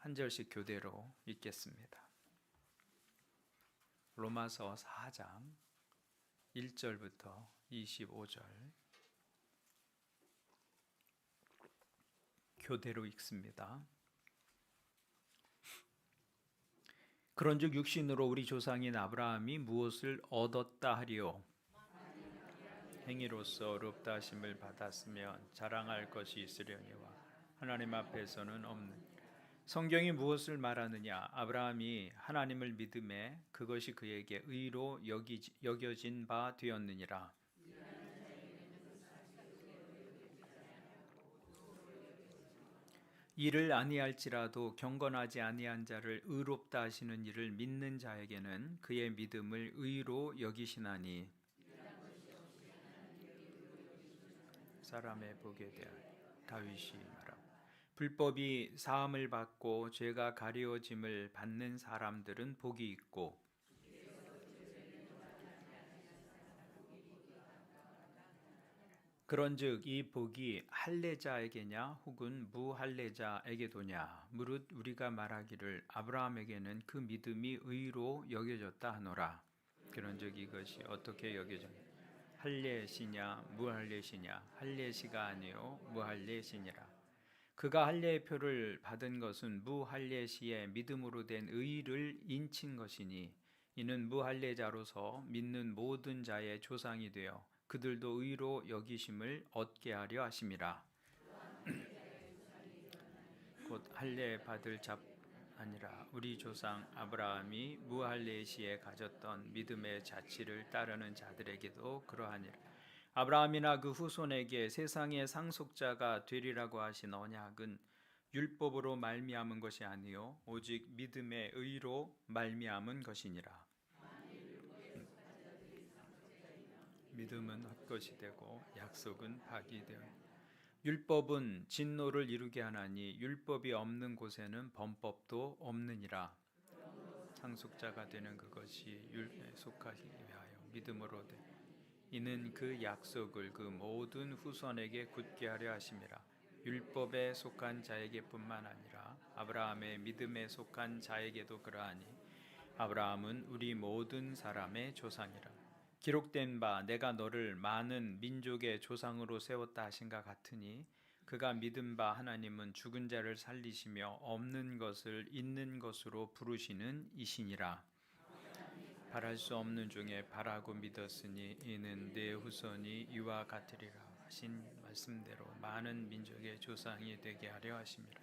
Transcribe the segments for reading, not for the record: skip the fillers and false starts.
한 절씩 교대로 읽겠습니다. 로마서 4장 1절부터 25절 교대로 읽습니다. 그런즉 육신으로 우리 조상인 아브라함이 무엇을 얻었다 하리요? 행위로서 의롭다 하심을 받았으면 자랑할 것이 있으려니와 하나님 앞에서는 없는. 성경이 무엇을 말하느냐? 아브라함이 하나님을 믿음에 그것이 그에게 의로 여겨진 바 되었느니라. 이를 아니할지라도 경건하지 아니한 자를 의롭다 하시는 이를 믿는 자에게는 그의 믿음을 의로 여기시나니 사람의 복에 대하여 다윗이 말하고 불법이 사함을 받고 죄가 가려짐을 받는 사람들은 복이 있고 그런즉 이 복이 할례자에게냐 혹은 무할례자에게도냐 무릇 우리가 말하기를 아브라함에게는 그 믿음이 의로 여겨졌다 하노라. 그런즉 이것이 어떻게 여겨졌냐? 할례시냐 무할례시냐? 할례시가 아니요 무할례시니라. 그가 할례의 표를 받은 것은 무할례시의 믿음으로 된 의를 인친 것이니 이는 무할례자로서 믿는 모든 자의 조상이 되어 그들도 의로 여기심을 얻게 하려 하심이라. 곧 할례 받을 자 아니라 우리 조상 아브라함이 무할례 시에 가졌던 믿음의 자치를 따르는 자들에게도 그러하니라. 아브라함이나 그 후손에게 세상의 상속자가 되리라고 하신 언약은 율법으로 말미암은 것이 아니요 오직 믿음의 의로 말미암은 것이니라. 믿음은 헛것이 되고 약속은 박이 되어 율법은 진노를 이루게 하나니 율법이 없는 곳에는 범법도 없느니라. 상속자가 되는 그것이 율법에 속하기 위하여 믿음으로 되 이는 그 약속을 그 모든 후손에게 굳게 하려 하심이라. 율법에 속한 자에게뿐만 아니라 아브라함의 믿음에 속한 자에게도 그러하니 아브라함은 우리 모든 사람의 조상이라. 기록된 바 내가 너를 많은 민족의 조상으로 세웠다 하신가 같으니 그가 믿은 바 하나님은 죽은 자를 살리시며 없는 것을 있는 것으로 부르시는 이시니라. 바랄 수 없는 중에 바라고 믿었으니 이는 내 후손이 이와 같으리라 하신 말씀대로 많은 민족의 조상이 되게 하려 하심이라.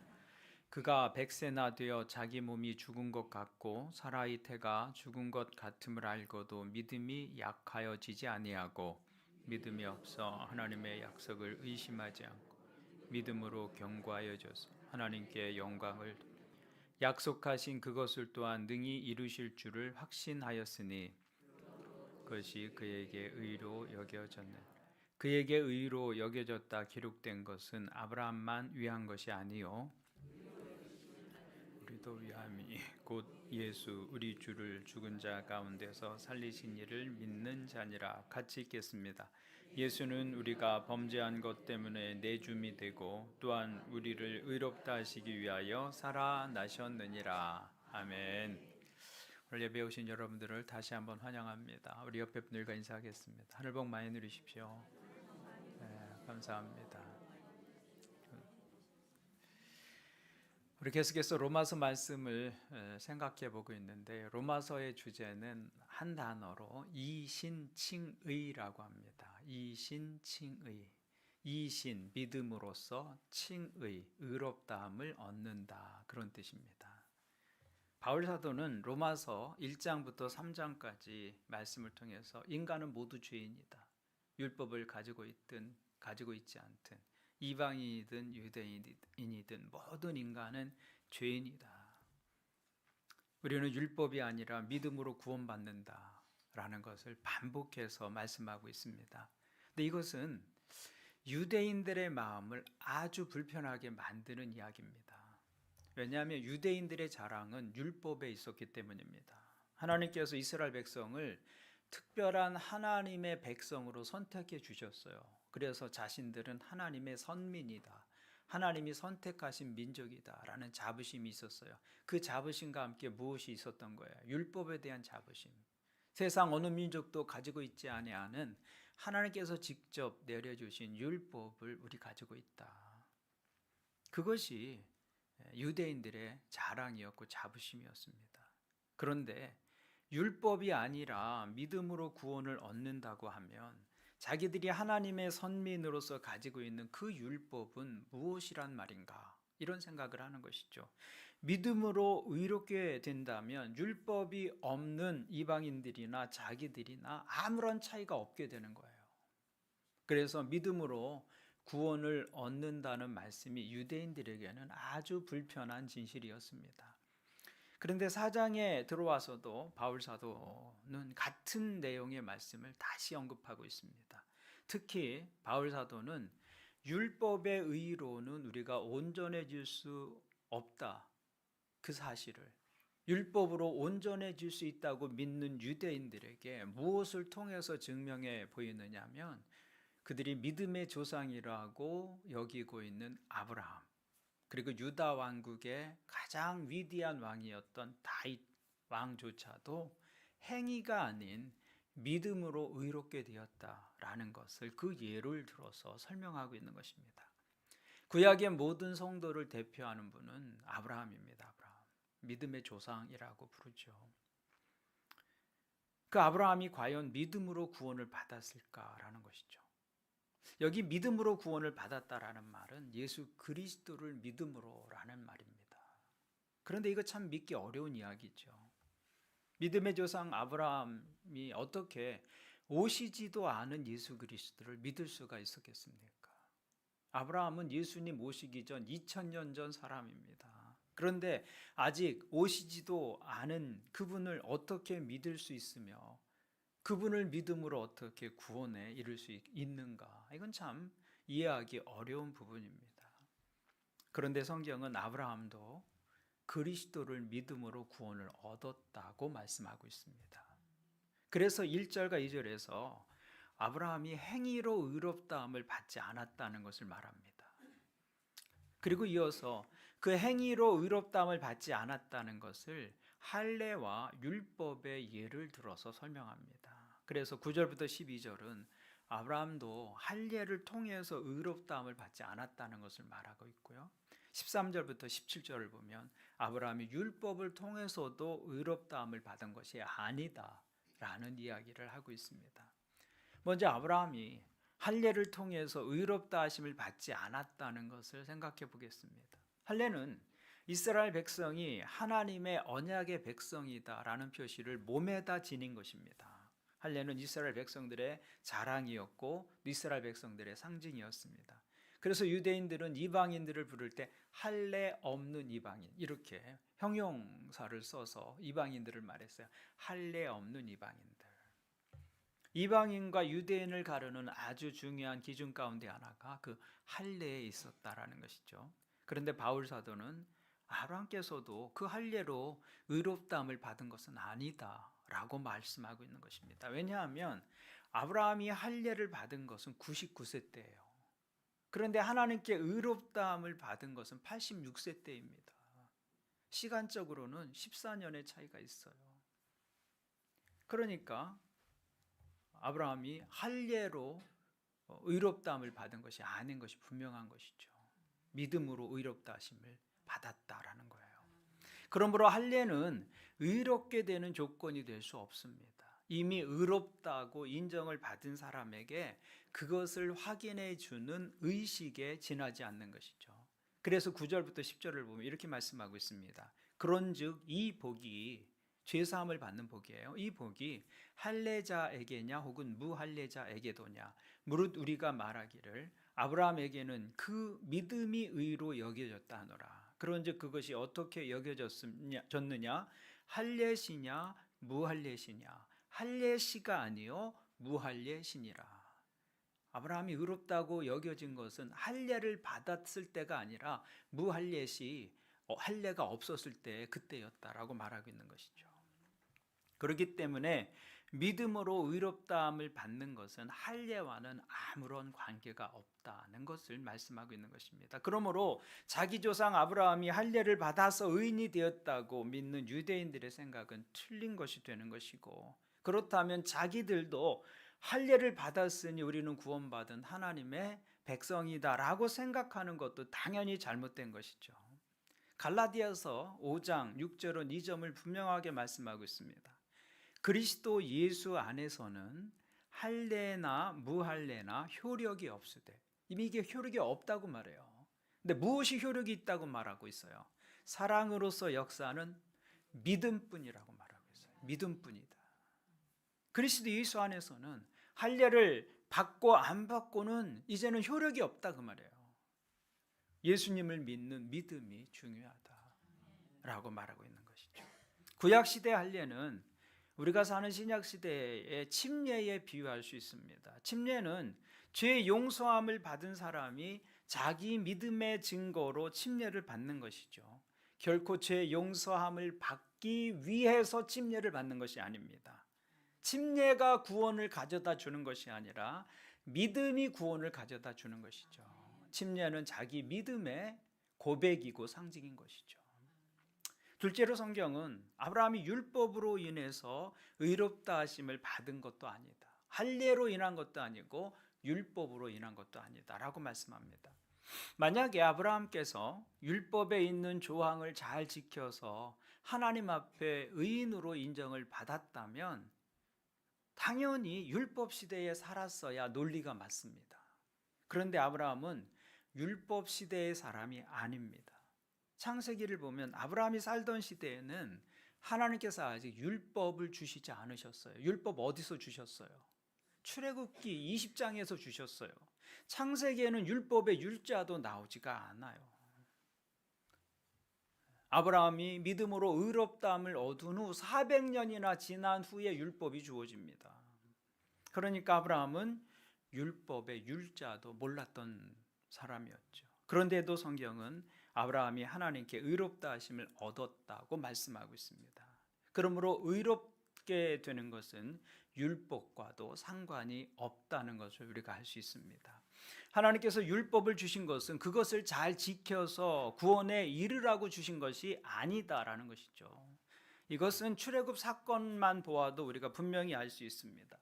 그가 100세나 되어 자기 몸이 죽은 것 같고 사라의 태가 죽은 것 같음을 알고도 믿음이 약하여지지 아니하고 믿음이 없어 하나님의 약속을 의심하지 않고 믿음으로 견고하여져서 하나님께 영광을 약속하신 그것을 또한 능히 이루실 줄을 확신하였으니 그것이 그에게 의로 여겨졌네. 그에게 의로 여겨졌다 기록된 것은 아브라함만 위한 것이 아니요 우리도 위함이 곧 예수 우리 주를 죽은 자 가운데서 살리신 이를 믿는 자니라. 같이 읽겠습니다. 예수는 우리가 범죄한 것 때문에 내줌이 되고 또한 우리를 의롭다 하시기 위하여 살아나셨느니라. 아멘. 오늘 예배 오신 여러분들을 다시 한번 환영합니다. 우리 옆에 분들과 인사하겠습니다. 하늘 복 많이 누리십시오. 네, 감사합니다. 우리 계속해서 로마서 말씀을 생각해 보고 있는데 로마서의 주제는 한 단어로 이신칭의라고 합니다. 이신칭의. 이신, 믿음으로써 칭의, 의롭다함을 얻는다. 그런 뜻입니다. 바울 사도는 로마서 1장부터 3장까지 말씀을 통해서 인간은 모두 죄인이다. 율법을 가지고 있든 가지고 있지 않든 이방인이든 유대인이든 모든 인간은 죄인이다. 우리는 율법이 아니라 믿음으로 구원받는다라는 것을 반복해서 말씀하고 있습니다. 근데 이것은 유대인들의 마음을 아주 불편하게 만드는 이야기입니다. 왜냐하면 유대인들의 자랑은 율법에 있었기 때문입니다. 하나님께서 이스라엘 백성을 특별한 하나님의 백성으로 선택해 주셨어요. 그래서 자신들은 하나님의 선민이다. 하나님이 선택하신 민족이다라는 자부심이 있었어요. 그 자부심과 함께 무엇이 있었던 거예요? 율법에 대한 자부심. 세상 어느 민족도 가지고 있지 아니하는 하나님께서 직접 내려주신 율법을 우리 가지고 있다. 그것이 유대인들의 자랑이었고 자부심이었습니다. 그런데 율법이 아니라 믿음으로 구원을 얻는다고 하면 자기들이 하나님의 선민으로서 가지고 있는 그 율법은 무엇이란 말인가? 이런 생각을 하는 것이죠. 믿음으로 의롭게 된다면 율법이 없는 이방인들이나 자기들이나 아무런 차이가 없게 되는 거예요. 그래서 믿음으로 구원을 얻는다는 말씀이 유대인들에게는 아주 불편한 진실이었습니다. 그런데 4장에 들어와서도 바울 사도는 같은 내용의 말씀을 다시 언급하고 있습니다. 특히 바울 사도는 율법의 의로는 우리가 온전해질 수 없다. 그 사실을 율법으로 온전해질 수 있다고 믿는 유대인들에게 무엇을 통해서 증명해 보이느냐 하면 그들이 믿음의 조상이라고 여기고 있는 아브라함, 그리고 유다 왕국의 가장 위대한 왕이었던 다윗 왕조차도 행위가 아닌 믿음으로 의롭게 되었다라는 것을 그 예를 들어서 설명하고 있는 것입니다. 구약의 모든 성도를 대표하는 분은 아브라함입니다. 아브라함. 믿음의 조상이라고 부르죠. 그 아브라함이 과연 믿음으로 구원을 받았을까라는 것이죠. 여기 믿음으로 구원을 받았다라는 말은 예수 그리스도를 믿음으로라는 말입니다. 그런데 이거 참 믿기 어려운 이야기죠. 믿음의 조상 아브라함이 어떻게 오시지도 않은 예수 그리스도를 믿을 수가 있었겠습니까? 아브라함은 예수님 오시기 전 2000년 전 사람입니다. 그런데 아직 오시지도 않은 그분을 어떻게 믿을 수 있으며 그분을 믿음으로 어떻게 구원에 이를 수 있는가? 이건 참 이해하기 어려운 부분입니다. 그런데 성경은 아브라함도 그리스도를 믿음으로 구원을 얻었다고 말씀하고 있습니다. 그래서 1절과 2절에서 아브라함이 행위로 의롭다함을 받지 않았다는 것을 말합니다. 그리고 이어서 그 행위로 의롭다함을 받지 않았다는 것을 할례와 율법의 예를 들어서 설명합니다. 그래서 9절부터 12절은 아브라함도 할례를 통해서 의롭다함을 받지 않았다는 것을 말하고 있고요. 13절부터 17절을 보면 아브라함이 율법을 통해서도 의롭다함을 받은 것이 아니다라는 이야기를 하고 있습니다. 먼저 아브라함이 할례를 통해서 의롭다 하심을 받지 않았다는 것을 생각해 보겠습니다. 할례는 이스라엘 백성이 하나님의 언약의 백성이다라는 표시를 몸에다 지닌 것입니다. 할례는 이스라엘 백성들의 자랑이었고 이스라엘 백성들의 상징이었습니다. 그래서 유대인들은 이방인들을 부를 때 할례 없는 이방인 이렇게 형용사를 써서 이방인들을 말했어요. 할례 없는 이방인들. 이방인과 유대인을 가르는 아주 중요한 기준 가운데 하나가 그 할례에 있었다라는 것이죠. 그런데 바울 사도는 아브라함께서도 그 할례로 의롭다함을 받은 것은 아니다라고 말씀하고 있는 것입니다. 왜냐하면 아브라함이 할례를 받은 것은 99세 때예요. 그런데 하나님께 의롭다함을 받은 것은 86세 때입니다. 시간적으로는 14년의 차이가 있어요. 그러니까 아브라함이 할례로 의롭다함을 받은 것이 아닌 것이 분명한 것이죠. 믿음으로 의롭다 하심을 받았다라는 거예요. 그러므로 할례는 의롭게 되는 조건이 될 수 없습니다. 이미 의롭다고 인정을 받은 사람에게 그것을 확인해 주는 의식에 지나지 않는 것이죠. 그래서 9절부터 10절을 보면 이렇게 말씀하고 있습니다. 그런즉 이 복이 죄사함을 받는 복이에요. 이 복이 할례자에게냐 혹은 무할례자에게도냐 무릇 우리가 말하기를 아브라함에게는 그 믿음이 의로 여겨졌다 하노라. 그런즉 그것이 어떻게 여겨졌느냐 할례시냐 무할례시냐 할례시가 아니요 무할례시니라. 아브라함이 의롭다고 여겨진 것은 할례를 받았을 때가 아니라 무할례시 할례가 없었을 때 그때였다라고 말하고 있는 것이죠. 그렇기 때문에 믿음으로 의롭다함을 받는 것은 할례와는 아무런 관계가 없다는 것을 말씀하고 있는 것입니다. 그러므로 자기 조상 아브라함이 할례를 받아서 의인이 되었다고 믿는 유대인들의 생각은 틀린 것이 되는 것이고, 그렇다면 자기들도 할례를 받았으니 우리는 구원받은 하나님의 백성이다라고 생각하는 것도 당연히 잘못된 것이죠. 갈라디아서 5장 6절은 이 점을 분명하게 말씀하고 있습니다. 그리스도 예수 안에서는 할례나 무할례나 효력이 없으되, 이미 이게 효력이 없다고 말해요. 근데 무엇이 효력이 있다고 말하고 있어요? 사랑으로서 역사하는 믿음뿐이라고 말하고 있어요. 믿음뿐이다. 그리스도 예수 안에서는 할례를 받고 안 받고는 이제는 효력이 없다 그 말이에요. 예수님을 믿는 믿음이 중요하다라고 말하고 있는 것이죠. 구약시대 할례는 우리가 사는 신약시대의 침례에 비유할 수 있습니다. 침례는 죄 용서함을 받은 사람이 자기 믿음의 증거로 침례를 받는 것이죠. 결코 죄 용서함을 받기 위해서 침례를 받는 것이 아닙니다. 침례가 구원을 가져다 주는 것이 아니라 믿음이 구원을 가져다 주는 것이죠. 침례는 자기 믿음의 고백이고 상징인 것이죠. 둘째로 성경은 아브라함이 율법으로 인해서 의롭다 하심을 받은 것도 아니다, 할례로 인한 것도 아니고 율법으로 인한 것도 아니다 라고 말씀합니다. 만약에 아브라함께서 율법에 있는 조항을 잘 지켜서 하나님 앞에 의인으로 인정을 받았다면 당연히 율법 시대에 살았어야 논리가 맞습니다. 그런데 아브라함은 율법 시대의 사람이 아닙니다. 창세기를 보면 아브라함이 살던 시대에는 하나님께서 아직 율법을 주시지 않으셨어요. 율법 어디서 주셨어요? 출애굽기 20장에서 주셨어요. 창세기에는 율법의 율자도 나오지가 않아요. 아브라함이 믿음으로 의롭다함을 얻은 후 400년이나 지난 후에 율법이 주어집니다. 그러니까 아브라함은 율법의 율자도 몰랐던 사람이었죠. 그런데도 성경은 아브라함이 하나님께 의롭다 하심을 얻었다고 말씀하고 있습니다. 그러므로 의롭게 되는 것은 율법과도 상관이 없다는 것을 우리가 알 수 있습니다. 하나님께서 율법을 주신 것은 그것을 잘 지켜서 구원에 이르라고 주신 것이 아니다라는 것이죠. 이것은 출애굽 사건만 보아도 우리가 분명히 알 수 있습니다.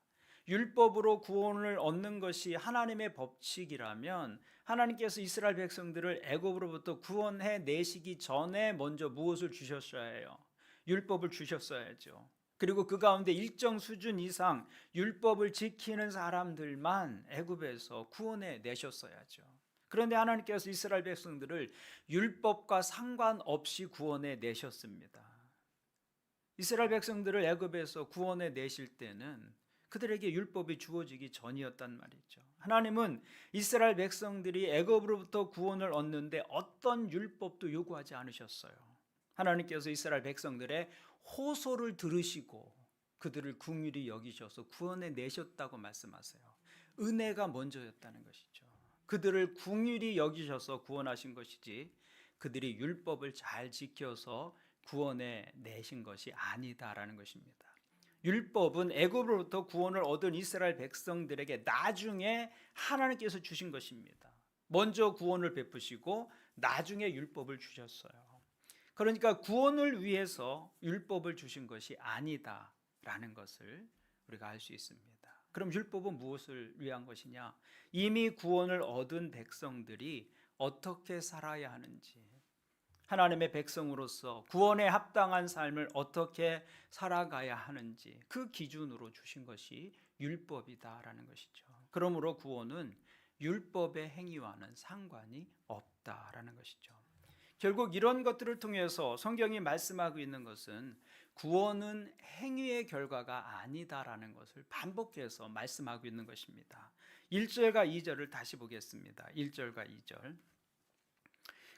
율법으로 구원을 얻는 것이 하나님의 법칙이라면 하나님께서 이스라엘 백성들을 애굽으로부터 구원해 내시기 전에 먼저 무엇을 주셨어야 해요? 율법을 주셨어야죠. 그리고 그 가운데 일정 수준 이상 율법을 지키는 사람들만 애굽에서 구원해 내셨어야죠. 그런데 하나님께서 이스라엘 백성들을 율법과 상관없이 구원해 내셨습니다. 이스라엘 백성들을 애굽에서 구원해 내실 때는 그들에게 율법이 주어지기 전이었단 말이죠. 하나님은 이스라엘 백성들이 애굽으로부터 구원을 얻는데 어떤 율법도 요구하지 않으셨어요. 하나님께서 이스라엘 백성들의 호소를 들으시고 그들을 긍휼히 여기셔서 구원해 내셨다고 말씀하세요. 은혜가 먼저였다는 것이죠. 그들을 긍휼히 여기셔서 구원하신 것이지 그들이 율법을 잘 지켜서 구원해 내신 것이 아니다라는 것입니다. 율법은 애굽으로부터 구원을 얻은 이스라엘 백성들에게 나중에 하나님께서 주신 것입니다. 먼저 구원을 베푸시고 나중에 율법을 주셨어요. 그러니까 구원을 위해서 율법을 주신 것이 아니다라는 것을 우리가 알 수 있습니다. 그럼 율법은 무엇을 위한 것이냐? 이미 구원을 얻은 백성들이 어떻게 살아야 하는지, 하나님의 백성으로서 구원에 합당한 삶을 어떻게 살아가야 하는지 그 기준으로 주신 것이 율법이다라는 것이죠. 그러므로 구원은 율법의 행위와는 상관이 없다라는 것이죠. 결국 이런 것들을 통해서 성경이 말씀하고 있는 것은 구원은 행위의 결과가 아니다라는 것을 반복해서 말씀하고 있는 것입니다. 1절과 2절을 다시 보겠습니다. 1절과 2절.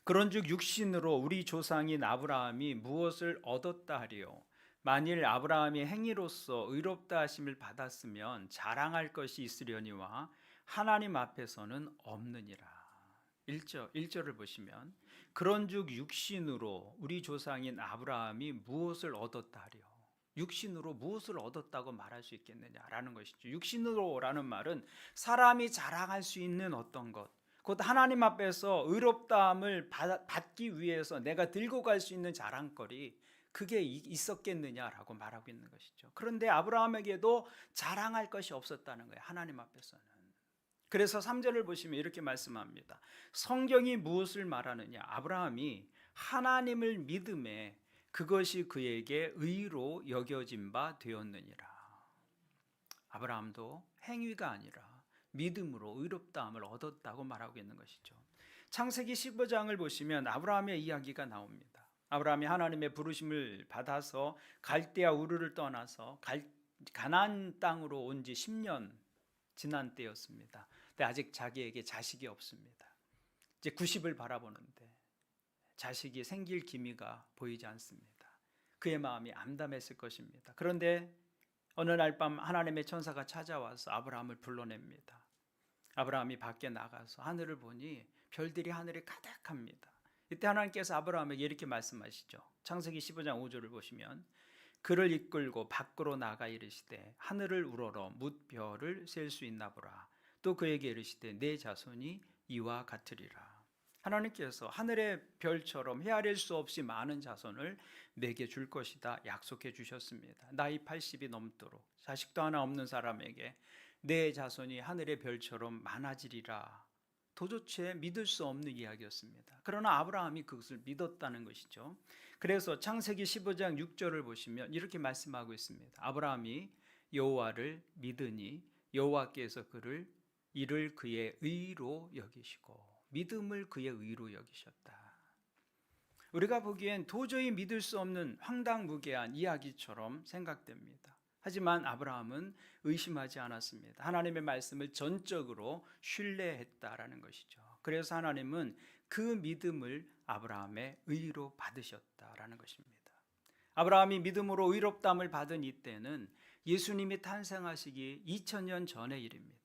그런즉 육신으로 우리 조상인 아브라함이 무엇을 얻었다 하리요? 만일 아브라함이 행위로서 의롭다 하심을 받았으면 자랑할 것이 있으려니와 하나님 앞에서는 없느니라. 1절을 보시면 그런즉 육신으로 우리 조상인 아브라함이 무엇을 얻었다 하리요? 육신으로 무엇을 얻었다고 말할 수 있겠느냐라는 것이죠. 육신으로라는 말은 사람이 자랑할 수 있는 어떤 것, 곧 하나님 앞에서 의롭다함을 받기 위해서 내가 들고 갈 수 있는 자랑거리, 그게 있었겠느냐라고 말하고 있는 것이죠. 그런데 아브라함에게도 자랑할 것이 없었다는 거예요, 하나님 앞에서는. 그래서 3절을 보시면 이렇게 말씀합니다. 성경이 무엇을 말하느냐? 아브라함이 하나님을 믿음에 그것이 그에게 의로 여겨진 바 되었느니라. 아브라함도 행위가 아니라 믿음으로 의롭다함을 얻었다고 말하고 있는 것이죠. 창세기 15장을 보시면 아브라함의 이야기가 나옵니다. 아브라함이 하나님의 부르심을 받아서 갈대아 우르를 떠나서 가나안 땅으로 온 지 10년 지난 때였습니다. 근데 아직 자기에게 자식이 없습니다. 이제 90을 바라보는데 자식이 생길 기미가 보이지 않습니다. 그의 마음이 암담했을 것입니다. 그런데 어느 날 밤 하나님의 천사가 찾아와서 아브라함을 불러냅니다. 아브라함이 밖에 나가서 하늘을 보니 별들이 하늘에 가득합니다. 이때 하나님께서 아브라함에게 이렇게 말씀하시죠. 창세기 15장 5절을 보시면 그를 이끌고 밖으로 나가 이르시되 하늘을 우러러 뭇별을 셀 수 있나 보라. 또 그에게 이르시되 내 자손이 이와 같으리라. 하나님께서 하늘의 별처럼 헤아릴 수 없이 많은 자손을 내게 줄 것이다 약속해 주셨습니다. 나이 80이 넘도록 자식도 하나 없는 사람에게 내 자손이 하늘의 별처럼 많아지리라. 도저히 믿을 수 없는 이야기였습니다. 그러나 아브라함이 그것을 믿었다는 것이죠. 그래서 창세기 15장 6절을 보시면 이렇게 말씀하고 있습니다. 아브라함이 여호와를 믿으니 여호와께서 이를 그의 의로 여기시고, 믿음을 그의 의로 여기셨다. 우리가 보기엔 도저히 믿을 수 없는 황당무계한 이야기처럼 생각됩니다. 하지만 아브라함은 의심하지 않았습니다. 하나님의 말씀을 전적으로 신뢰했다라는 것이죠. 그래서 하나님은 그 믿음을 아브라함의 의로 받으셨다라는 것입니다. 아브라함이 믿음으로 의롭다함을 받은 이때는 예수님이 탄생하시기 2000년 전의 일입니다.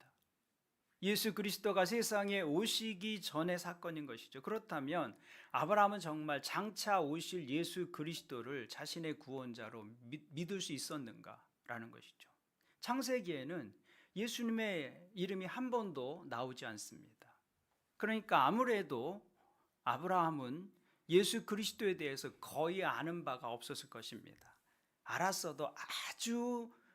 예수 그리스도가 세상에 오시기 전의 사건인 것이죠. 그렇다면 아브라함은 정말 장차 오실 예수 그리스도를 자신의 구원자로 믿을 수 있었는가라는 것이죠. 창세기에는 예수님의 이름이 한 번도 나오지 않습니다. 그러니까 아무래도 아브라함은 예수 그리스도에 대해서 거의 아는 바가 없었을 것입니다. 알았어도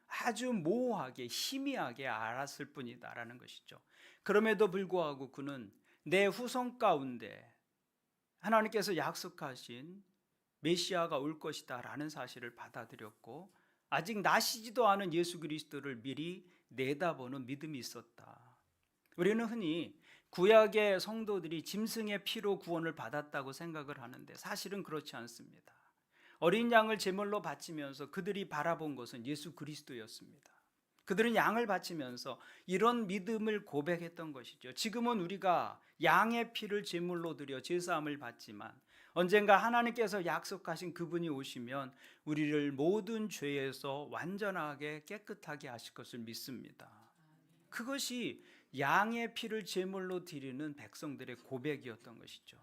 아주 모호하게 희미하게 알았을 뿐이다라는 것이죠. 그럼에도 불구하고 그는 내 후손 가운데 하나님께서 약속하신 메시아가 올 것이다 라는 사실을 받아들였고, 아직 나시지도 않은 예수 그리스도를 미리 내다보는 믿음이 있었다. 우리는 흔히 구약의 성도들이 짐승의 피로 구원을 받았다고 생각을 하는데 사실은 그렇지 않습니다. 어린 양을 제물로 바치면서 그들이 바라본 것은 예수 그리스도였습니다. 그들은 양을 바치면서 이런 믿음을 고백했던 것이죠. 지금은 우리가 양의 피를 제물로 드려 제사함을 받지만 언젠가 하나님께서 약속하신 그분이 오시면 우리를 모든 죄에서 완전하게 깨끗하게 하실 것을 믿습니다. 그것이 양의 피를 제물로 드리는 백성들의 고백이었던 것이죠.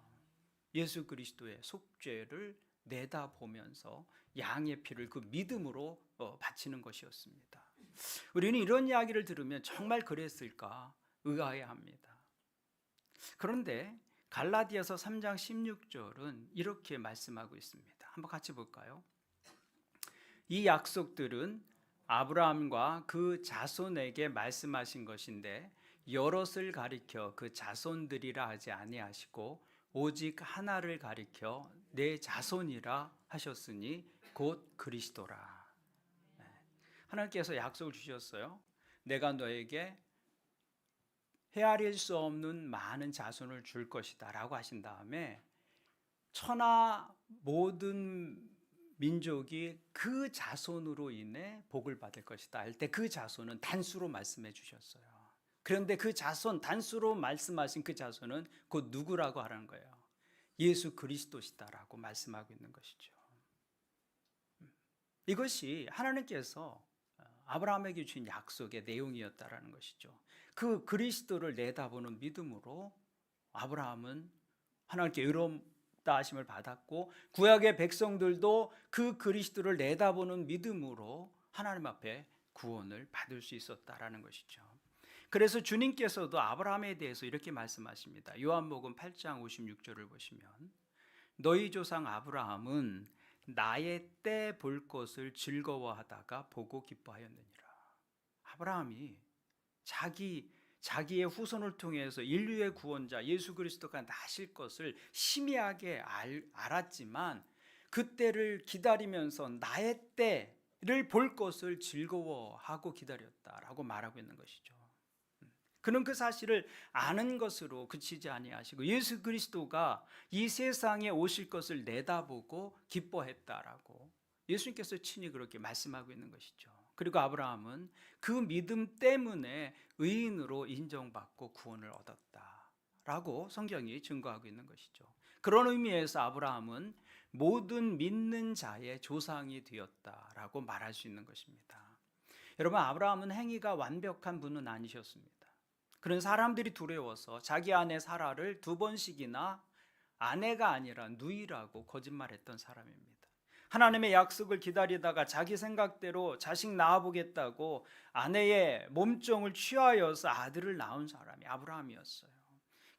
예수 그리스도의 속죄를 내다보면서 양의 피를 그 믿음으로 바치는 것이었습니다. 우리는 이런 이야기를 들으면 정말 그랬을까 의아해합니다. 그런데 갈라디아서 3장 16절은 이렇게 말씀하고 있습니다. 한번 같이 볼까요? 이 약속들은 아브라함과 그 자손에게 말씀하신 것인데 여럿을 가리켜 그 자손들이라 하지 아니하시고 오직 하나를 가리켜 내 자손이라 하셨으니 곧 그리스도라. 하나님께서 약속을 주셨어요. 내가 너에게 헤아릴 수 없는 많은 자손을 줄 것이다 라고 하신 다음에 천하 모든 민족이 그 자손으로 인해 복을 받을 것이다 할 때 그 자손은 단수로 말씀해 주셨어요. 그런데 그 자손, 단수로 말씀하신 그 자손은 곧 누구라고 하라는 거예요? 예수 그리스도시다라고 말씀하고 있는 것이죠. 이것이 하나님께서 아브라함에게 주신 약속의 내용이었다라는 것이죠. 그 그리스도를 내다보는 믿음으로 아브라함은 하나님께 하심을 받았고 구약의 백성들도 그 그리스도를 내다보는 믿음으로 하나님 앞에 구원을 받을 수 있었다라는 것이죠. 그래서 주님께서도 아브라함에 대해서 이렇게 말씀하십니다. 요한복음 8장 56절을 보시면 너희 조상 아브라함은 나의 때 볼 것을 즐거워하다가 보고 기뻐하였느니라. 아브라함이 자기의 후손을 통해서 인류의 구원자 예수 그리스도가 나실 것을 희미하게 알았지만 그때를 기다리면서 나의 때를 볼 것을 즐거워하고 기다렸다라고 말하고 있는 것이죠. 그는 그 사실을 아는 것으로 그치지 아니하시고 예수 그리스도가 이 세상에 오실 것을 내다보고 기뻐했다라고 예수님께서 친히 그렇게 말씀하고 있는 것이죠. 그리고 아브라함은 그 믿음 때문에 의인으로 인정받고 구원을 얻었다라고 성경이 증거하고 있는 것이죠. 그런 의미에서 아브라함은 모든 믿는 자의 조상이 되었다라고 말할 수 있는 것입니다. 여러분, 아브라함은 행위가 완벽한 분은 아니셨습니다. 그런 사람들이 두려워서 자기 아내 사라를 2번씩이나 아내가 아니라 누이라고 거짓말했던 사람입니다. 하나님의 약속을 기다리다가 자기 생각대로 자식 낳아보겠다고 아내의 몸종을 취하여서 아들을 낳은 사람이 아브라함이었어요.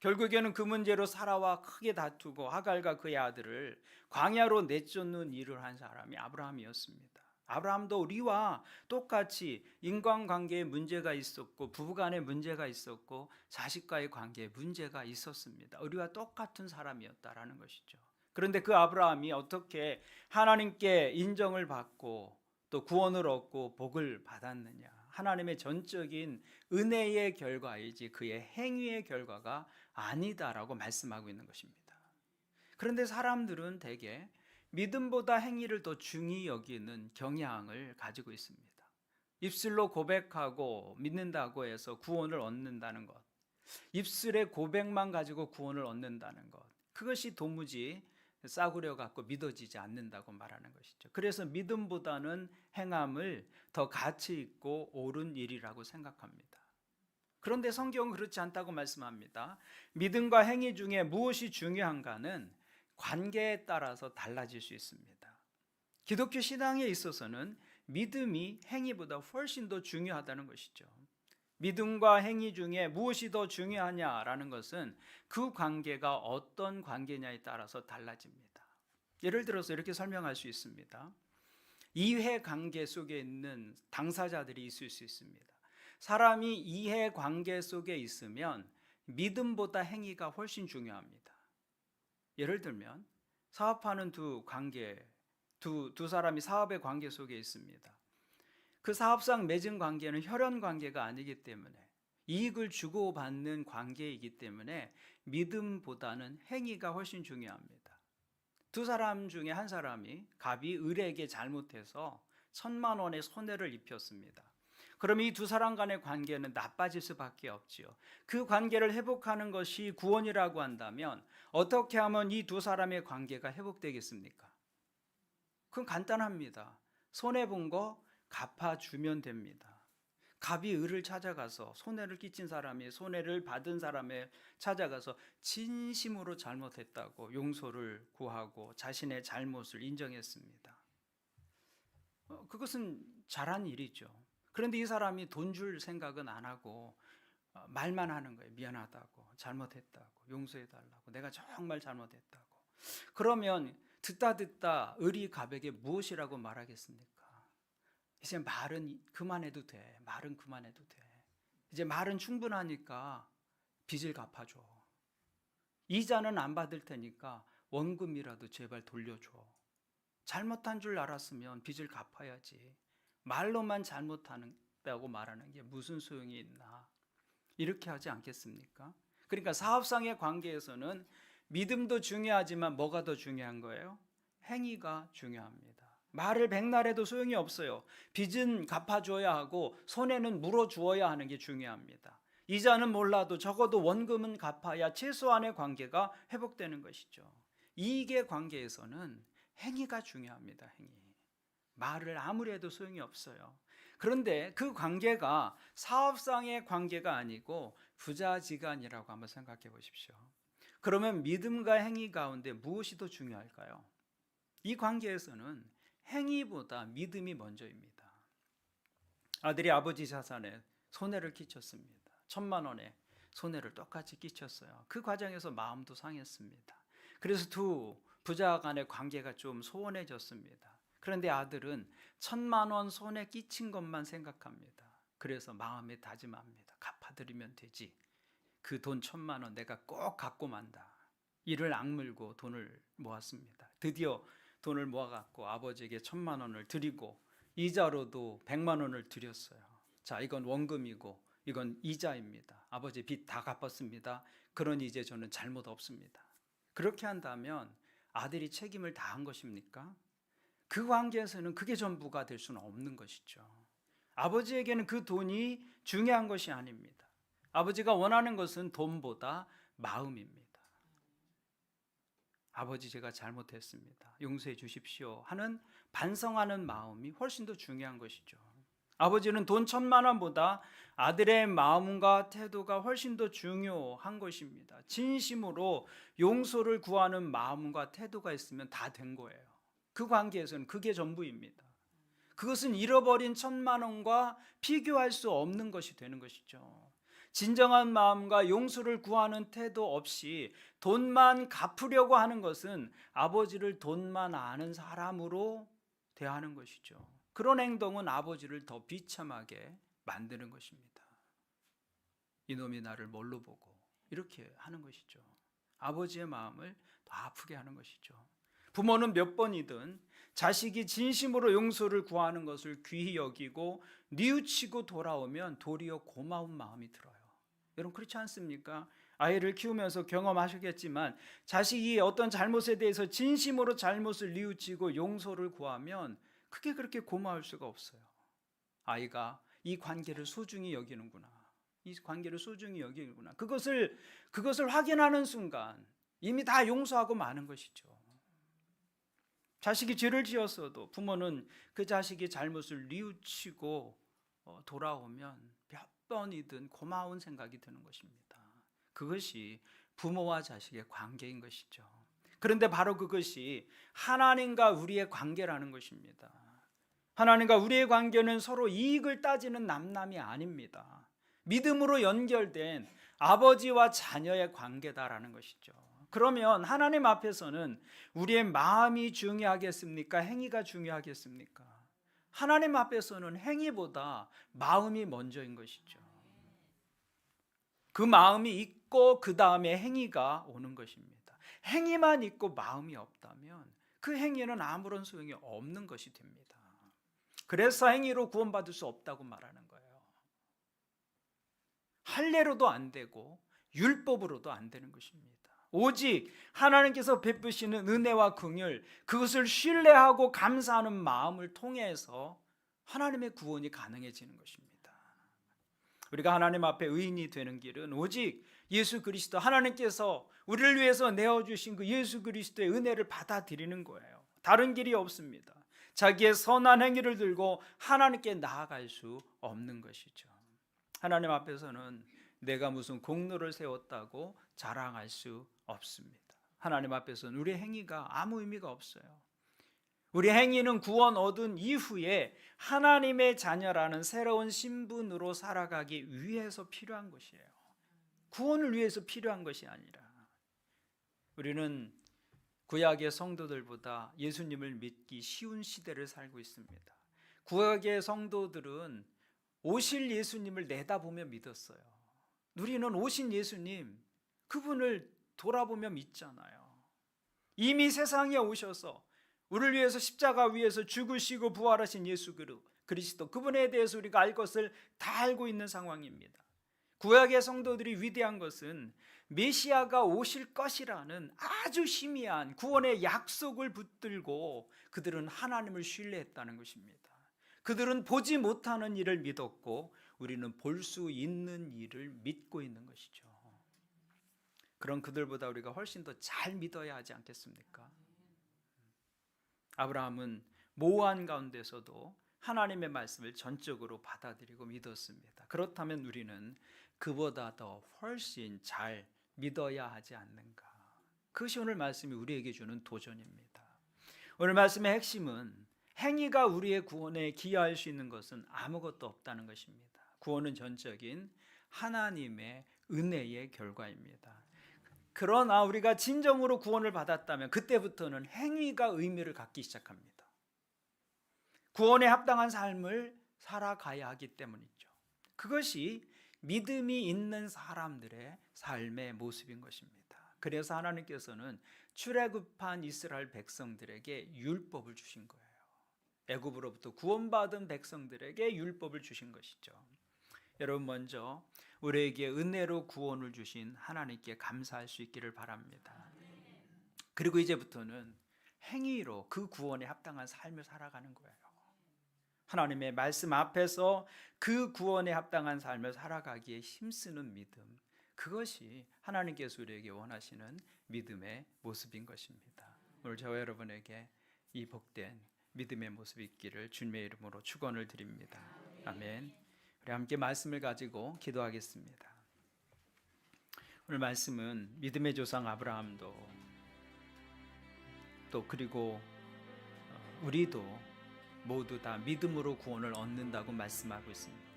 결국에는 그 문제로 사라와 크게 다투고 하갈과 그의 아들을 광야로 내쫓는 일을 한 사람이 아브라함이었습니다. 아브라함도 우리와 똑같이 인간관계에 문제가 있었고 부부간에 문제가 있었고 자식과의 관계에 문제가 있었습니다. 우리와 똑같은 사람이었다라는 것이죠. 그런데 그 아브라함이 어떻게 하나님께 인정을 받고 또 구원을 얻고 복을 받았느냐? 하나님의 전적인 은혜의 결과이지 그의 행위의 결과가 아니다라고 말씀하고 있는 것입니다. 그런데 사람들은 대개 믿음보다 행위를 더 중히 여기는 경향을 가지고 있습니다. 입술로 고백하고 믿는다고 해서 구원을 얻는다는 것, 입술의 고백만 가지고 구원을 얻는다는 것, 그것이 도무지 싸구려 갖고 믿어지지 않는다고 말하는 것이죠. 그래서 믿음보다는 행함을 더 가치 있고 옳은 일이라고 생각합니다. 그런데 성경은 그렇지 않다고 말씀합니다. 믿음과 행위 중에 무엇이 중요한가는 관계에 따라서 달라질 수 있습니다. 기독교 신앙에 있어서는 믿음이 행위보다 훨씬 더 중요하다는 것이죠. 믿음과 행위 중에 무엇이 더 중요하냐라는 것은 그 관계가 어떤 관계냐에 따라서 달라집니다. 예를 들어서 이렇게 설명할 수 있습니다. 이해 관계 속에 있는 당사자들이 있을 수 있습니다. 사람이 이해 관계 속에 있으면 믿음보다 행위가 훨씬 중요합니다. 예를 들면 사업하는 두 사람이 사업의 관계 속에 있습니다. 그 사업상 맺은 관계는 혈연 관계가 아니기 때문에 이익을 주고받는 관계이기 때문에 믿음보다는 행위가 훨씬 중요합니다. 두 사람 중에 한 사람이 갑이 을에게 잘못해서 1,000만 원의 손해를 입혔습니다. 그럼 이 두 사람 간의 관계는 나빠질 수밖에 없지요. 그 관계를 회복하는 것이 구원이라고 한다면 어떻게 하면 이 두 사람의 관계가 회복되겠습니까? 그건 간단합니다. 손해본 거 갚아주면 됩니다. 갑이 을을 찾아가서 손해를 끼친 사람이 손해를 받은 사람을 찾아가서 진심으로 잘못했다고 용서를 구하고 자신의 잘못을 인정했습니다. 그것은 잘한 일이죠. 그런데 이 사람이 돈 줄 생각은 안 하고 말만 하는 거예요. 미안하다고, 잘못했다고, 용서해달라고, 내가 정말 잘못했다고. 그러면 듣다 을이 갑에게 무엇이라고 말하겠습니까? 이제 말은 그만해도 돼. 말은 그만해도 돼. 이제 말은 충분하니까 빚을 갚아줘. 이자는 안 받을 테니까 원금이라도 제발 돌려줘. 잘못한 줄 알았으면 빚을 갚아야지. 말로만 잘못한다고 말하는 게 무슨 소용이 있나? 이렇게 하지 않겠습니까? 그러니까 사업상의 관계에서는 믿음도 중요하지만 뭐가 더 중요한 거예요? 행위가 중요합니다. 말을 백날해도 소용이 없어요. 빚은 갚아줘야 하고 손해는 물어주어야 하는 게 중요합니다. 이자는 몰라도 적어도 원금은 갚아야 최소한의 관계가 회복되는 것이죠. 이익의 관계에서는 행위가 중요합니다. 행위. 말을 아무리 해도 소용이 없어요. 그런데 그 관계가 사업상의 관계가 아니고 부자지간이라고 한번 생각해 보십시오. 그러면 믿음과 행위 가운데 무엇이 더 중요할까요? 이 관계에서는 행위보다 믿음이 먼저입니다. 아들이 아버지 자산에 손해를 끼쳤습니다. 1,000만 원의 손해를 똑같이 끼쳤어요. 그 과정에서 마음도 상했습니다. 그래서 두 부자 간의 관계가 좀 소원해졌습니다. 그런데 아들은 1,000만 원 손해 끼친 것만 생각합니다. 그래서 마음에 다짐합니다. 갚아드리면 되지. 그 돈 1,000만 원 내가 꼭 갖고 만다. 이를 악물고 돈을 모았습니다. 드디어 돈을 모아갖고 아버지에게 1,000만 원을 드리고 이자로도 100만 원을 드렸어요. 자, 이건 원금이고 이건 이자입니다. 아버지 빚 다 갚았습니다. 그러니 이제 저는 잘못 없습니다. 그렇게 한다면 아들이 책임을 다한 것입니까? 그 관계에서는 그게 전부가 될 수는 없는 것이죠. 아버지에게는 그 돈이 중요한 것이 아닙니다. 아버지가 원하는 것은 돈보다 마음입니다. 아버지 제가 잘못했습니다. 용서해 주십시오 하는 반성하는 마음이 훨씬 더 중요한 것이죠. 아버지는 돈 1,000만 원보다 아들의 마음과 태도가 훨씬 더 중요한 것입니다. 진심으로 용서를 구하는 마음과 태도가 있으면 다 된 거예요. 그 관계에서는 그게 전부입니다. 그것은 잃어버린 1,000만 원과 비교할 수 없는 것이 되는 것이죠. 진정한 마음과 용서를 구하는 태도 없이 돈만 갚으려고 하는 것은 아버지를 돈만 아는 사람으로 대하는 것이죠. 그런 행동은 아버지를 더 비참하게 만드는 것입니다. 이놈이 나를 뭘로 보고 이렇게 하는 것이죠. 아버지의 마음을 더 아프게 하는 것이죠. 부모는 몇 번이든 자식이 진심으로 용서를 구하는 것을 귀히 여기고 뉘우치고 돌아오면 도리어 고마운 마음이 들어요. 여러분 그렇지 않습니까? 아이를 키우면서 경험하셨겠지만 자식이 어떤 잘못에 대해서 진심으로 잘못을 뉘우치고 용서를 구하면 그게 그렇게 고마울 수가 없어요. 아이가 이 관계를 소중히 여기는구나. 이 관계를 소중히 여기는구나. 그것을 확인하는 순간 이미 다 용서하고 마는 것이죠. 자식이 죄를 지었어도 부모는 그 자식이 잘못을 뉘우치고 돌아오면 몇 번이든 고마운 생각이 드는 것입니다. 그것이 부모와 자식의 관계인 것이죠. 그런데 바로 그것이 하나님과 우리의 관계라는 것입니다. 하나님과 우리의 관계는 서로 이익을 따지는 남남이 아닙니다. 믿음으로 연결된 아버지와 자녀의 관계다라는 것이죠. 그러면 하나님 앞에서는 우리의 마음이 중요하겠습니까? 행위가 중요하겠습니까? 하나님 앞에서는 행위보다 마음이 먼저인 것이죠. 그 마음이 있고 그 다음에 행위가 오는 것입니다. 행위만 있고 마음이 없다면 그 행위는 아무런 소용이 없는 것이 됩니다. 그래서 행위로 구원받을 수 없다고 말하는 거예요. 할례로도 안 되고 율법으로도 안 되는 것입니다. 오직 하나님께서 베푸시는 은혜와 긍휼, 그것을 신뢰하고 감사하는 마음을 통해서 하나님의 구원이 가능해지는 것입니다. 우리가 하나님 앞에 의인이 되는 길은 오직 예수 그리스도, 하나님께서 우리를 위해서 내어주신 그 예수 그리스도의 은혜를 받아들이는 거예요. 다른 길이 없습니다. 자기의 선한 행위를 들고 하나님께 나아갈 수 없는 것이죠. 하나님 앞에서는 내가 무슨 공로를 세웠다고 자랑할 수 없습니다. 하나님 앞에서는 우리의 행위가 아무 의미가 없어요. 우리 행위는 구원 얻은 이후에 하나님의 자녀라는 새로운 신분으로 살아가기 위해서 필요한 것이에요. 구원을 위해서 필요한 것이 아니라. 우리는 구약의 성도들보다 예수님을 믿기 쉬운 시대를 살고 있습니다. 구약의 성도들은 오실 예수님을 내다보며 믿었어요. 우리는 오신 예수님, 그분을 돌아보며 믿잖아요. 이미 세상에 오셔서 우리를 위해서 십자가 위에서 죽으시고 부활하신 예수 그리스도, 그분에 대해서 우리가 알 것을 다 알고 있는 상황입니다. 구약의 성도들이 위대한 것은 메시아가 오실 것이라는 아주 희미한 구원의 약속을 붙들고 그들은 하나님을 신뢰했다는 것입니다. 그들은 보지 못하는 일을 믿었고 우리는 볼 수 있는 일을 믿고 있는 것이죠. 그런 그들보다 우리가 훨씬 더 잘 믿어야 하지 않겠습니까? 아브라함은 모호한 가운데서도 하나님의 말씀을 전적으로 받아들이고 믿었습니다. 그렇다면 우리는 그보다 더 훨씬 잘 믿어야 하지 않는가? 그것이 오늘 말씀이 우리에게 주는 도전입니다. 오늘 말씀의 핵심은 행위가 우리의 구원에 기여할 수 있는 것은 아무것도 없다는 것입니다. 구원은 전적인 하나님의 은혜의 결과입니다. 그러나 우리가 진정으로 구원을 받았다면 그때부터는 행위가 의미를 갖기 시작합니다. 구원에 합당한 삶을 살아가야 하기 때문이죠. 그것이 믿음이 있는 사람들의 삶의 모습인 것입니다. 그래서 하나님께서는 출애굽한 이스라엘 백성들에게 율법을 주신 거예요. 애굽으로부터 구원받은 백성들에게 율법을 주신 것이죠. 여러분, 먼저 우리에게 은혜로 구원을 주신 하나님께 감사할 수 있기를 바랍니다. 그리고 이제부터는 행위로 그 구원에 합당한 삶을 살아가는 거예요. 하나님의 말씀 앞에서 그 구원에 합당한 삶을 살아가기에 힘쓰는 믿음, 그것이 하나님께서 우리에게 원하시는 믿음의 모습인 것입니다. 오늘 저와 여러분에게 이 복된 믿음의 모습이 있기를 주님의 이름으로 축원을 드립니다. 아멘. 우리 함께 말씀을 가지고 기도하겠습니다. 오늘 말씀은 믿음의 조상 아브라함도 또 그리고 우리도 모두 다 믿음으로 구원을 얻는다고 말씀하고 있습니다.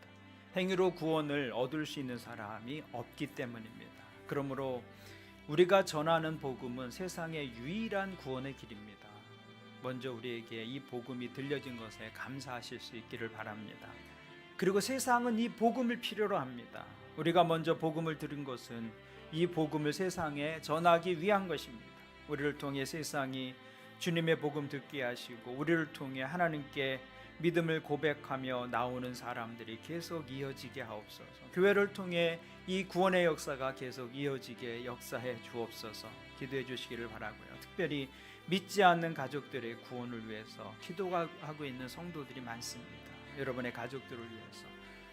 행위로 구원을 얻을 수 있는 사람이 없기 때문입니다. 그러므로 우리가 전하는 복음은 세상의 유일한 구원의 길입니다. 먼저 우리에게 이 복음이 들려진 것에 감사하실 수 있기를 바랍니다. 그리고 세상은 이 복음을 필요로 합니다. 우리가 먼저 복음을 들은 것은 이 복음을 세상에 전하기 위한 것입니다. 우리를 통해 세상이 주님의 복음 듣게 하시고 우리를 통해 하나님께 믿음을 고백하며 나오는 사람들이 계속 이어지게 하옵소서. 교회를 통해 이 구원의 역사가 계속 이어지게 역사해 주옵소서. 기도해 주시기를 바라고요. 특별히 믿지 않는 가족들의 구원을 위해서 기도하고 있는 성도들이 많습니다. 여러분의 가족들을 위해서,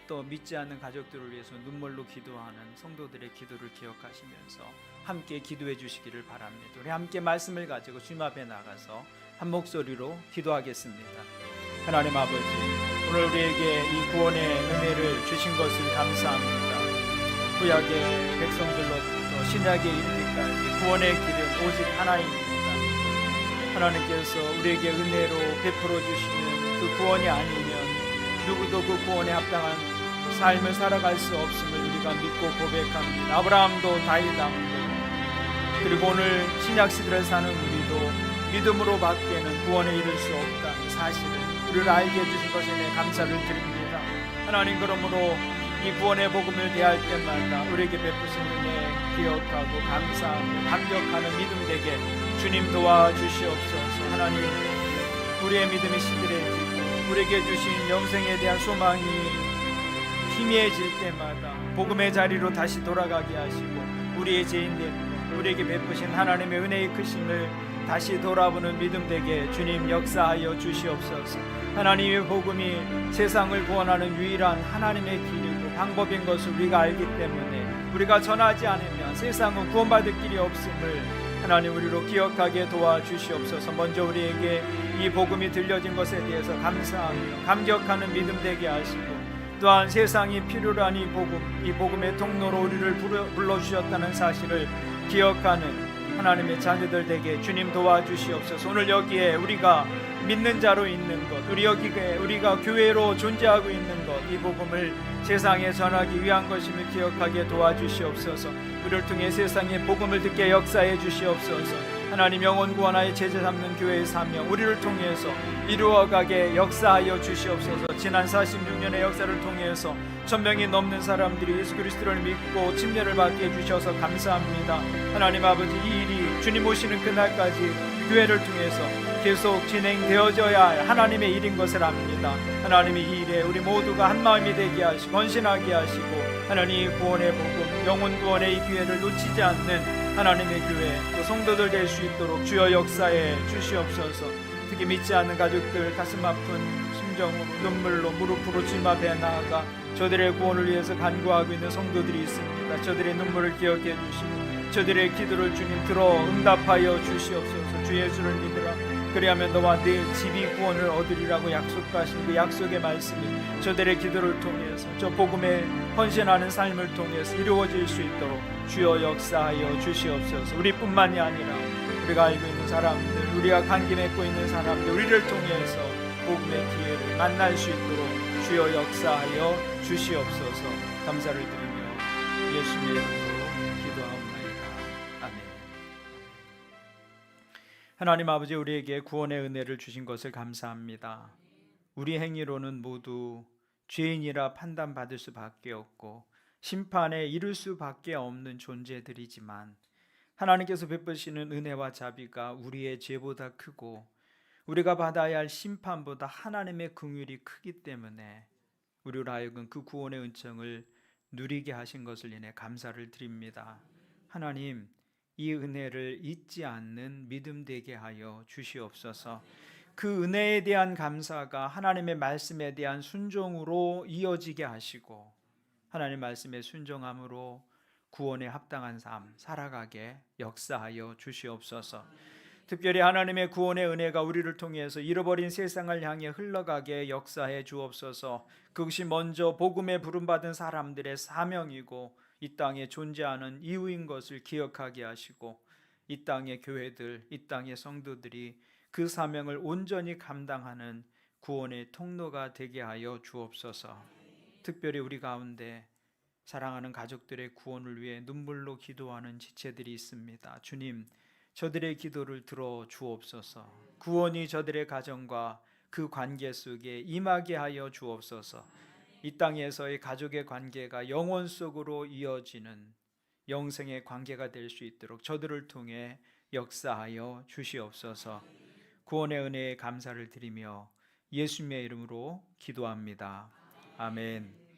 또 믿지 않는 가족들을 위해서 눈물로 기도하는 성도들의 기도를 기억하시면서 함께 기도해 주시기를 바랍니다. 우리 함께 말씀을 가지고 주님 앞에 나가서 한 목소리로 기도하겠습니다. 하나님 아버지, 오늘 우리에게 이 구원의 은혜를 주신 것을 감사합니다. 구약의 백성들로부터 신약에 이르기까지 구원의 길은 오직 하나입니다. 하나님께서 우리에게 은혜로 베풀어 주시는 그 구원이 아니면 누구도 그 구원에 합당한 삶을 살아갈 수 없음을 우리가 믿고 고백합니다. 아브라함도 다윗도 그리고 오늘 신약 시대를 사는 우리도 믿음으로 밖에는 구원에 이를 수 없다는 사실을 우리를 알게 해주신 것에 대해 감사를 드립니다. 하나님, 그러므로 이 구원의 복음을 대할 때마다 우리에게 베푸신 은혜 기억하고 감사하고 감격하는 믿음 되게 주님 도와주시옵소서. 하나님, 우리의 믿음이 시들해지고 우리에게 주신 영생에 대한 소망이 희미해질 때마다 복음의 자리로 다시 돌아가게 하시고 우리의 죄인된 우리에게 베푸신 하나님의 은혜의 크심을 다시 돌아보는 믿음 되게 주님 역사하여 주시옵소서. 하나님의 복음이 세상을 구원하는 유일한 하나님의 길이고 방법인 것을 우리가 알기 때문에 우리가 전하지 않으면 세상은 구원받을 길이 없음을 하나님 우리로 기억하게 도와주시옵소서. 먼저 우리에게 이 복음이 들려진 것에 대해서 감사하며 감격하는 믿음 되게 하시고 또한 세상이 필요로 한 이 복음의 통로로 우리를 불러주셨다는 사실을 기억하는 하나님의 자녀들 되게 주님 도와주시옵소서. 오늘 여기에 우리가 믿는 자로 있는 것, 우리가 교회로 존재하고 있는 것, 이 복음을 세상에 전하기 위한 것임을 기억하게 도와주시옵소서. 우리를 통해 세상에 복음을 듣게 역사해 주시옵소서. 하나님, 영혼 구원하여 제자 삼는 교회의 사명 우리를 통해서 이루어가게 역사하여 주시옵소서. 지난 46년의 역사를 통해서 1000명이 넘는 사람들이 예수 그리스도를 믿고 침례를 받게 해주셔서 감사합니다. 하나님 아버지, 이 일이 주님 오시는 그날까지 교회를 통해서 계속 진행되어져야 할 하나님의 일인 것을 압니다. 하나님의 이 일에 우리 모두가 한마음이 되게 하시고 헌신하게 하시고 하나님 구원의 복음, 영혼 구원의 이 기회를 놓치지 않는 하나님의 교회 또 성도들 될 수 있도록 주여 역사해 주시옵소서. 특히 믿지 않는 가족들 가슴 아픈 심정으로 눈물로 무릎으로 주님 앞에 나아가 저들의 구원을 위해서 간구하고 있는 성도들이 있습니다. 저들의 눈물을 기억해 주시고 저들의 기도를 주님 들어 응답하여 주시옵소서. 주 예수를 믿으라 그리하면 너와 네 집이 구원을 얻으리라고 약속하신 그 약속의 말씀이 저들의 기도를 통해서 저 복음에 헌신하는 삶을 통해서 이루어질 수 있도록 주여 역사하여 주시옵소서. 우리뿐만이 아니라 우리가 알고 있는 사람들, 우리가 관계 맺고 있는 사람들, 우리를 통해서 복음의 기회를 만날 수 있도록 주여 역사하여 주시옵소서. 감사를 드리며 예수님의 이름으로 기도하옵나이다. 아멘. 하나님 아버지, 우리에게 구원의 은혜를 주신 것을 감사합니다. 우리 행위로는 모두 죄인이라 판단받을 수밖에 없고 심판에 이를 수밖에 없는 존재들이지만 하나님께서 베푸시는 은혜와 자비가 우리의 죄보다 크고 우리가 받아야 할 심판보다 하나님의 긍휼이 크기 때문에 우리로 하여금 그 구원의 은총을 누리게 하신 것을 인해 감사를 드립니다. 하나님, 이 은혜를 잊지 않는 믿음 되게 하여 주시옵소서. 그 은혜에 대한 감사가 하나님의 말씀에 대한 순종으로 이어지게 하시고 하나님 말씀에 순종함으로 구원에 합당한 삶 살아가게 역사하여 주시옵소서. 특별히 하나님의 구원의 은혜가 우리를 통해서 잃어버린 세상을 향해 흘러가게 역사해 주옵소서. 그것이 먼저 복음에 부름받은 사람들의 사명이고 이 땅에 존재하는 이유인 것을 기억하게 하시고 이 땅의 교회들, 이 땅의 성도들이 그 사명을 온전히 감당하는 구원의 통로가 되게 하여 주옵소서. 특별히 우리 가운데 사랑하는 가족들의 구원을 위해 눈물로 기도하는 지체들이 있습니다. 주님, 저들의 기도를 들어 주옵소서. 구원이 저들의 가정과 그 관계 속에 임하게 하여 주옵소서. 이 땅에서의 가족의 관계가 영원 속으로 이어지는 영생의 관계가 될 수 있도록 저들을 통해 역사하여 주시옵소서. 구원의 은혜에 감사를 드리며 예수님의 이름으로 기도합니다. 아멘.